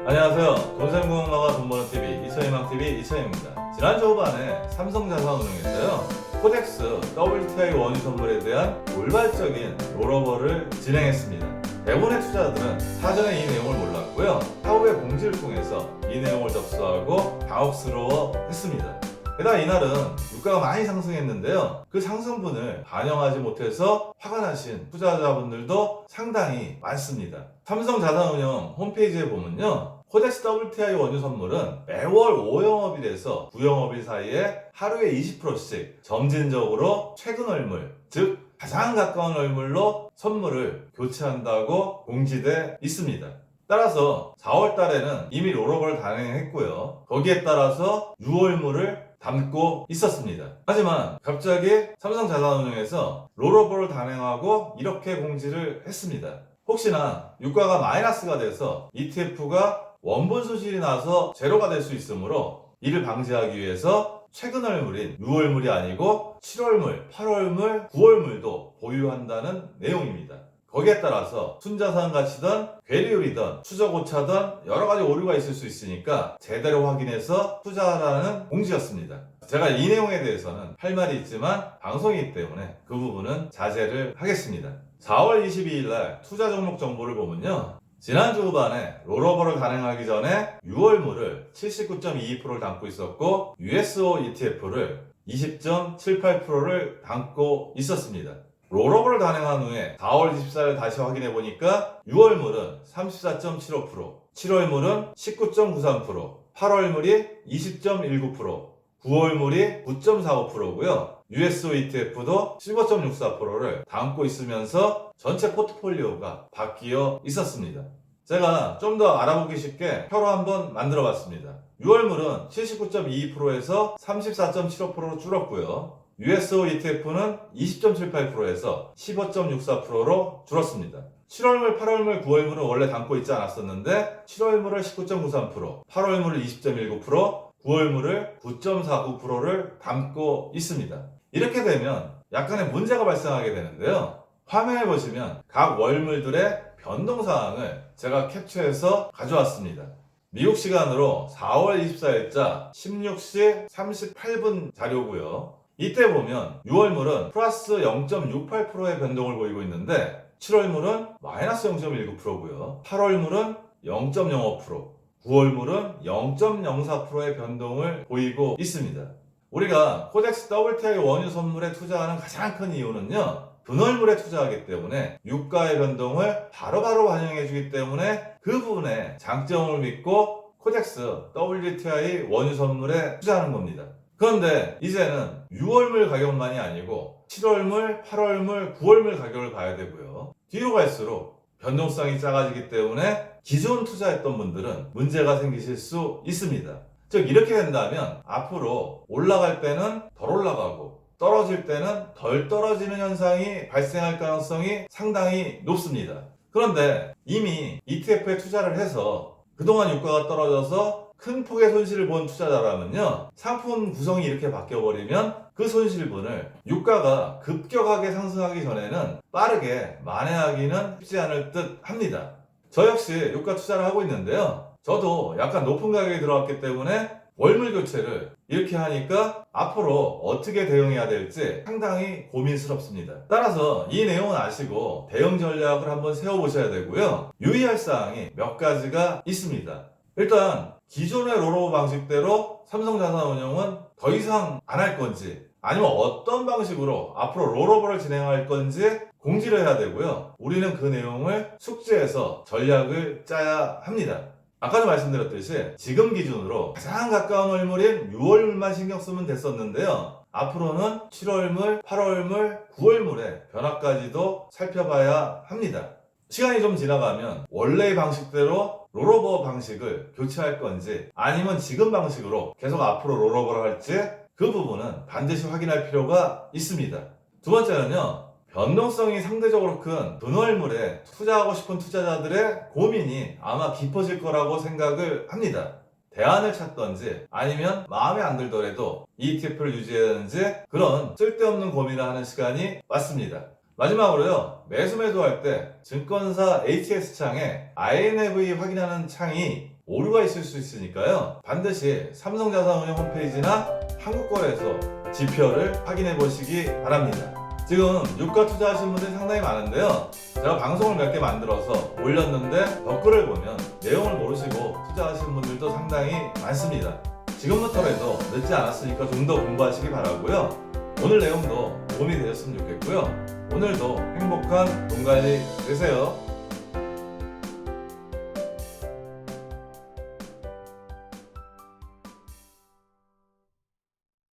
안녕하세요. 돈생공학과 돈버는TV 이천희망TV 이천희입니다. 지난주 후반에 삼성자산운용에서요 코덱스 WTI 원유 선물에 대한 돌발적인 롤오버를 진행했습니다. 대부분의 투자자들은 사전에 이 내용을 몰랐고요, 사후에 공지를 통해서 이 내용을 접수하고 당혹스러워했습니다. 게다가 이날은 유가가 많이 상승했는데요, 그 상승분을 반영하지 못해서 화가 나신 투자자분들도 상당히 많습니다. 삼성자산운용 홈페이지에 보면요, 코덱스 WTI 원유 선물은 매월 5영업일에서 9영업일 사이에 하루에 20%씩 점진적으로 최근 얼물, 즉 가장 가까운 얼물로 선물을 교체한다고 공지돼 있습니다. 따라서 4월 달에는 이미 롤오버를 단행했고요, 거기에 따라서 6월물을 담고 있었습니다. 하지만 갑자기 삼성자산운용에서 롤오버를 단행하고 이렇게 공지를 했습니다. 혹시나 유가가 마이너스가 돼서 ETF가 원본 손실이 나서 제로가 될 수 있으므로 이를 방지하기 위해서 최근 얼물인 6월물이 아니고 7월물, 8월물, 9월물도 보유한다는 내용입니다. 거기에 따라서 순자산 가치든 괴리율이든 추적 오차든 여러가지 오류가 있을 수 있으니까 제대로 확인해서 투자하라는 공지였습니다. 제가 이 내용에 대해서는 할 말이 있지만 방송이기 때문에 그 부분은 자제를 하겠습니다. 4월 22일 날 투자 종목 정보를 보면요, 지난주 후반에 롤오버를 단행하기 전에 6월물을 79.22%를 담고 있었고 USO ETF를 20.78%를 담고 있었습니다. 롤오버를 단행한 후에 4월 24일 다시 확인해 보니까 6월물은 34.75%, 7월물은 19.93%, 8월물이 20.19%, 9월물이 9.45%고요. USO ETF도 15.64%를 담고 있으면서 전체 포트폴리오가 바뀌어 있었습니다. 제가 좀 더 알아보기 쉽게 표로 한번 만들어 봤습니다. 6월물은 79.22%에서 34.75%로 줄었고요. USO ETF는 20.78%에서 15.64%로 줄었습니다. 7월물, 8월물, 9월물은 원래 담고 있지 않았었는데 7월물을 19.93%, 8월물을 20.19%, 9월물을 9.49%를 담고 있습니다. 이렇게 되면 약간의 문제가 발생하게 되는데요, 화면에 보시면 각 월물들의 변동사항을 제가 캡처해서 가져왔습니다. 미국 시간으로 4월 24일자 16시 38분 자료고요. 이때 보면 6월물은 플러스 0.68%의 변동을 보이고 있는데 7월물은 마이너스 0.19%고요. 8월물은 0.05%, 9월물은 0.04%의 변동을 보이고 있습니다. 우리가 코덱스 WTI 원유 선물에 투자하는 가장 큰 이유는요, 분월물에 투자하기 때문에 유가의 변동을 바로바로 반영해주기 때문에 그 부분에 장점을 믿고 코덱스 WTI 원유 선물에 투자하는 겁니다. 그런데 이제는 6월물 가격만이 아니고 7월물, 8월물, 9월물 가격을 봐야 되고요. 뒤로 갈수록 변동성이 작아지기 때문에 기존 투자했던 분들은 문제가 생기실 수 있습니다. 즉 이렇게 된다면 앞으로 올라갈 때는 덜 올라가고 떨어질 때는 덜 떨어지는 현상이 발생할 가능성이 상당히 높습니다. 그런데 이미 ETF에 투자를 해서 그동안 유가가 떨어져서 큰 폭의 손실을 본 투자자라면요, 상품 구성이 이렇게 바뀌어버리면 그 손실분을 유가가 급격하게 상승하기 전에는 빠르게 만회하기는 쉽지 않을 듯 합니다. 저 역시 유가 투자를 하고 있는데요, 저도 약간 높은 가격에 들어왔기 때문에 월물 교체를 이렇게 하니까 앞으로 어떻게 대응해야 될지 상당히 고민스럽습니다. 따라서 이 내용은 아시고 대응 전략을 한번 세워보셔야 되고요, 유의할 사항이 몇 가지가 있습니다. 일단 기존의 롤오버 방식대로 삼성자산운용은 더 이상 안 할 건지 아니면 어떤 방식으로 앞으로 롤오버를 진행할 건지 공지를 해야 되고요, 우리는 그 내용을 숙지해서 전략을 짜야 합니다. 아까도 말씀드렸듯이 지금 기준으로 가장 가까운 월물인 6월물만 신경 쓰면 됐었는데요, 앞으로는 7월물, 8월물, 9월물의 변화까지도 살펴봐야 합니다. 시간이 좀 지나가면 원래의 방식대로 롤오버 방식을 교체할 건지 아니면 지금 방식으로 계속 앞으로 롤오버를 할지 그 부분은 반드시 확인할 필요가 있습니다. 두 번째는요, 변동성이 상대적으로 큰 분월물에 투자하고 싶은 투자자들의 고민이 아마 깊어질 거라고 생각을 합니다. 대안을 찾던지 아니면 마음에 안 들더라도 ETF를 유지해야 되는지 그런 쓸데없는 고민을 하는 시간이 왔습니다. 마지막으로요, 매수할 때 증권사 HS창에 INAV 확인하는 창이 오류가 있을 수 있으니까요. 반드시 삼성자산운용 홈페이지나 한국거래소 지표를 확인해 보시기 바랍니다. 지금 유가 투자하시는 분들이 상당히 많은데요. 제가 방송을 몇 개 만들어서 올렸는데 댓글을 보면 내용을 모르시고 투자하시는 분들도 상당히 많습니다. 지금부터라도 늦지 않았으니까 좀 더 공부하시기 바라고요. 오늘 내용도 도움이 되셨으면 좋겠고요. 오늘도 행복한 돈 관리 되세요.